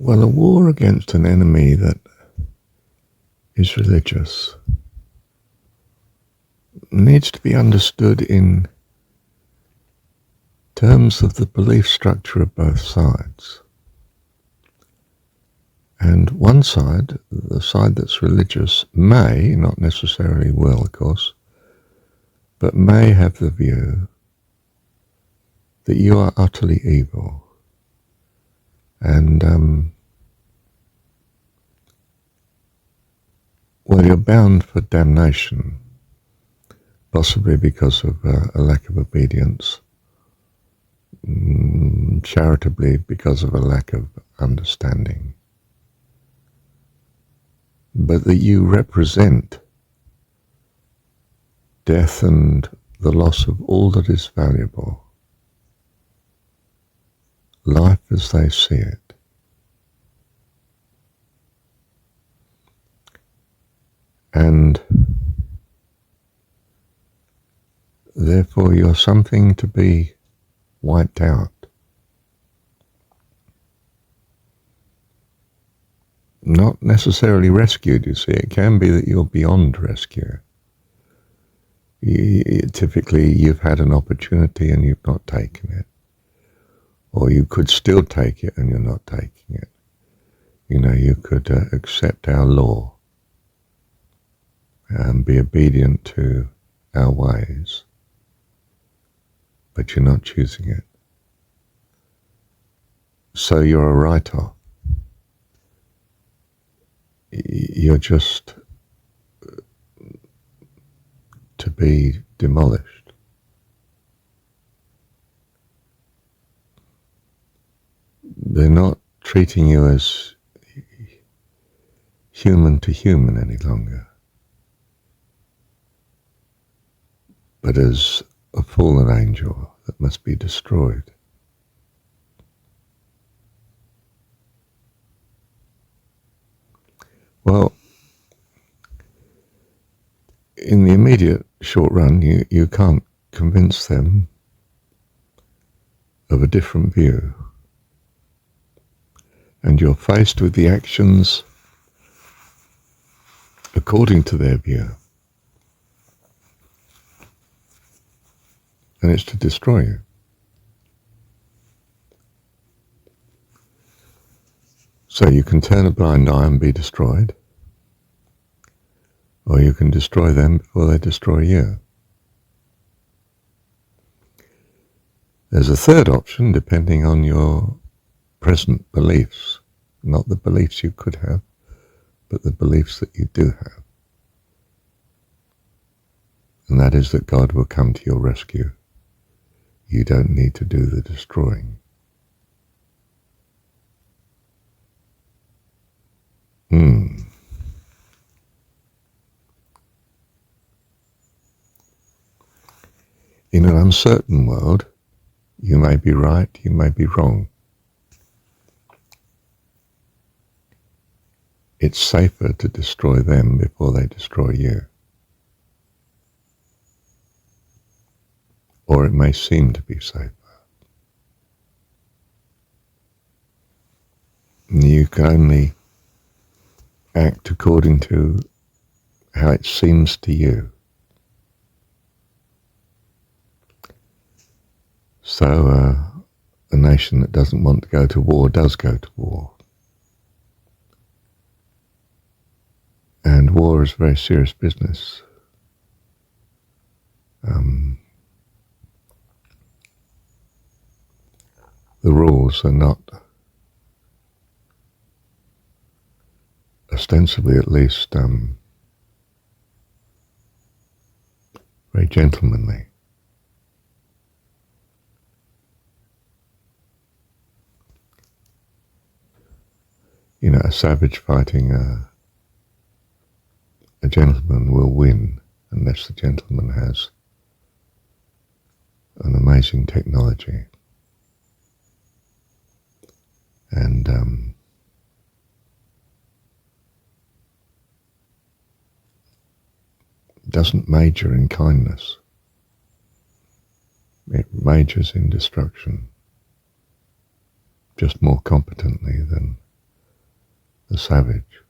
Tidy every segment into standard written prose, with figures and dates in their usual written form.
Well, a war against an enemy that is religious needs to be understood in terms of the belief structure of both sides. And one side, the side that's religious, may, not necessarily will, of course, but may have the view that you are utterly evil. And, well, you're bound for damnation, possibly because of a lack of obedience, charitably because of a lack of understanding. But that you represent death and the loss of all that is valuable, life as they see it. And therefore you're something to be wiped out. Not necessarily rescued, you see. It can be that you're beyond rescue. Typically you've had an opportunity and you've not taken it. Or you could still take it and you're not taking it. You know, you could accept our law and be obedient to our ways, but you're not choosing it. So you're a write-off. You're just to be demolished. They're not treating you as human to human any longer, but as a fallen angel that must be destroyed. Well, in the immediate short run, you can't convince them of a different view. And you're faced with the actions according to their view. And it's to destroy you. So you can turn a blind eye and be destroyed, or you can destroy them before they destroy you. There's a third option depending on your present beliefs, not the beliefs you could have, but the beliefs that you do have. And that is that God will come to your rescue. You don't need to do the destroying. In an uncertain world, you may be right, you may be wrong. It's safer to destroy them before they destroy you. Or it may seem to be safer. You can only act according to how it seems to you. So a nation that doesn't want to go to war does go to war. And war is very serious business. The rules are not, ostensibly at least, very gentlemanly. You know, a savage fighting a gentleman will win unless the gentleman has an amazing technology. And doesn't major in kindness. It majors in destruction, just more competently than savage.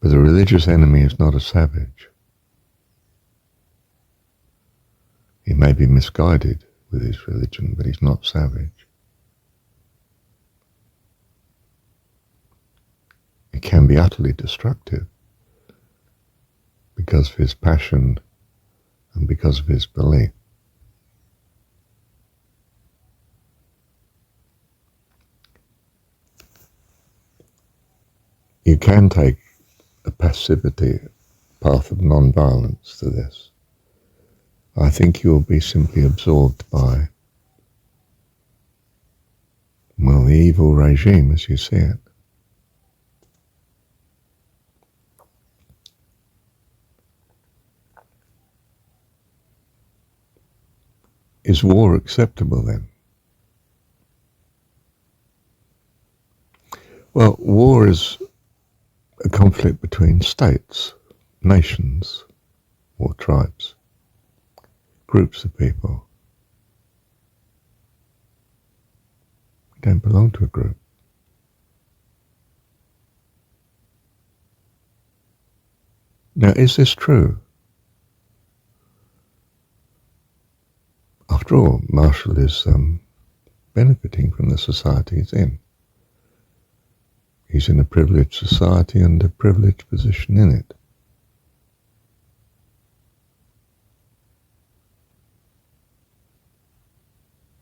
But the religious enemy is not a savage. He may be misguided with his religion, but he's not savage. It can be utterly destructive because of his passion and because of his belief. You can take a passivity path of non-violence to this. I think you will be simply absorbed by, well, the evil regime as you see it. Is war acceptable then? Well, war is a conflict between states, nations, or tribes, groups of people. We don't belong to a group. Now, is this true? After all, Marshall is benefiting from the society he's in. He's in a privileged society and a privileged position in it.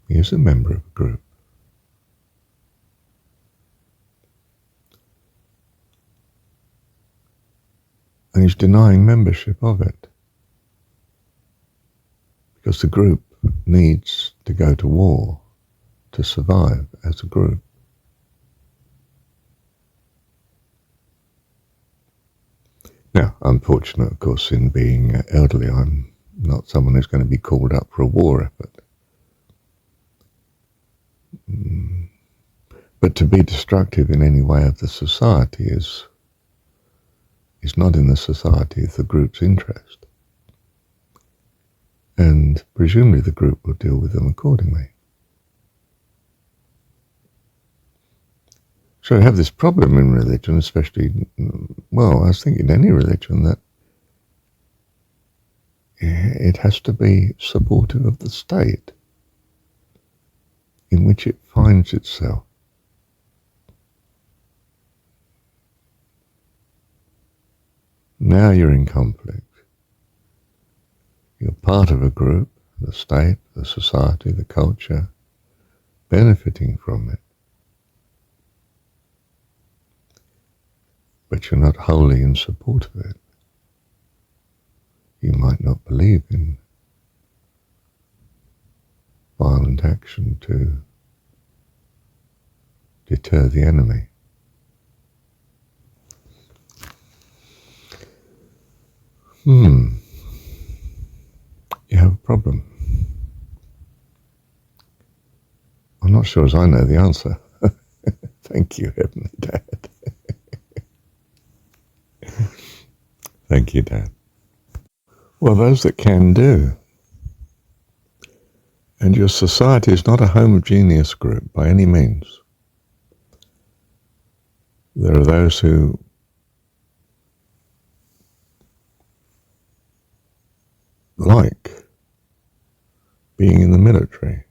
He is a member of a group. And he's denying membership of it. Because the group needs to go to war to survive as a group. Now, I'm fortunate, of course, in being elderly. I'm not someone who's going to be called up for a war effort. But to be destructive in any way of the society is not in the society of the group's interest. And presumably the group will deal with them accordingly. So I have this problem in religion, especially, well, I was thinking any religion, that it has to be supportive of the state in which it finds itself. Now you're in conflict. You're part of a group, the state, the society, the culture, benefiting from it. But you're not wholly in support of it. You might not believe in violent action to deter the enemy. You have a problem. I'm not sure as I know the answer. Thank you, Heavenly Dad. Thank you, Dad. Well, those that can do. And your society is not a homogeneous group by any means. There are those who like being in the military.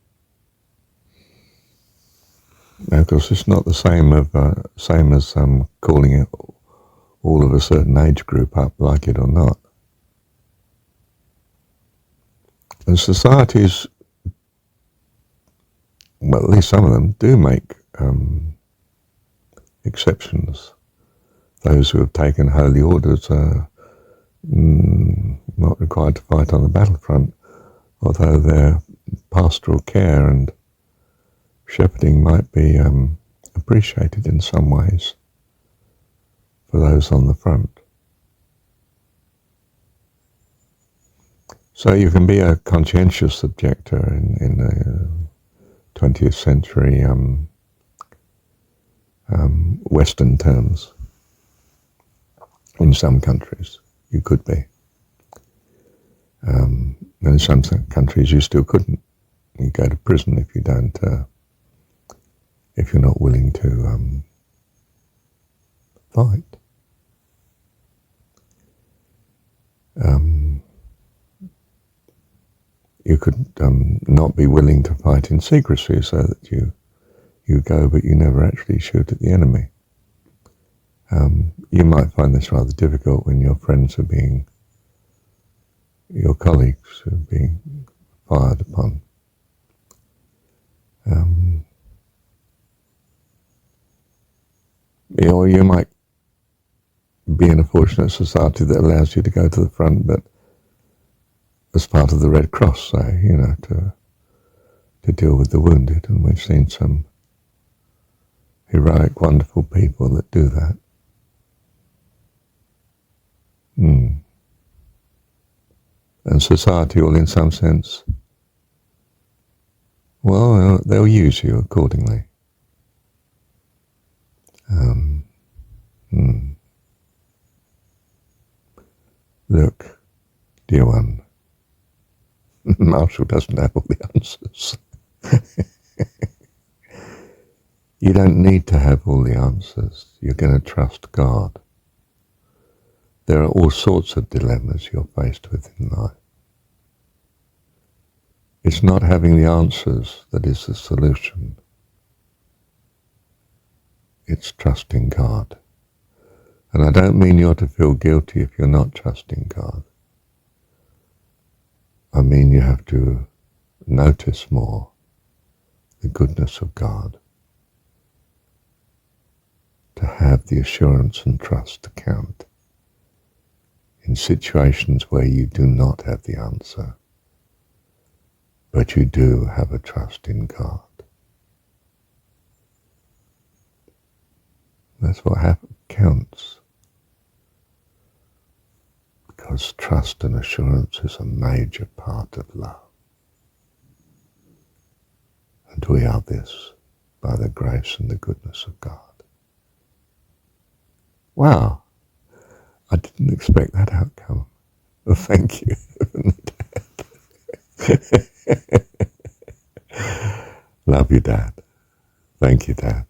Now, of course, it's not the same as calling it all of a certain age group up, like it or not. And societies, well, at least some of them, do make exceptions. Those who have taken holy orders are not required to fight on the battlefront, although their pastoral care and shepherding might be appreciated in some ways for those on the front. So you can be a conscientious objector in the 20th century Western terms. In some countries, you could be. And in some countries, you still couldn't. You go to prison if you don't if you're not willing to fight. You could not be willing to fight in secrecy, so that you go but you never actually shoot at the enemy. You might find this rather difficult when your friends are your colleagues are being fired upon. Or you might be in a fortunate society that allows you to go to the front, but as part of the Red Cross, say, to deal with the wounded. And we've seen some heroic, wonderful people that do that. And society will, in some sense, well, they'll use you accordingly. Look, dear one, Marshall doesn't have all the answers. You don't need to have all the answers. You're going to trust God. There are all sorts of dilemmas you're faced with in life. It's not having the answers that is the solution. It's trusting God. And I don't mean you're to feel guilty if you're not trusting God. I mean you have to notice more the goodness of God, to have the assurance and trust to count in situations where you do not have the answer, but you do have a trust in God. That's what counts. Because trust and assurance is a major part of love. And we are this by the grace and the goodness of God. Wow, I didn't expect that outcome. Well, thank you. Love you, Dad. Thank you, Dad.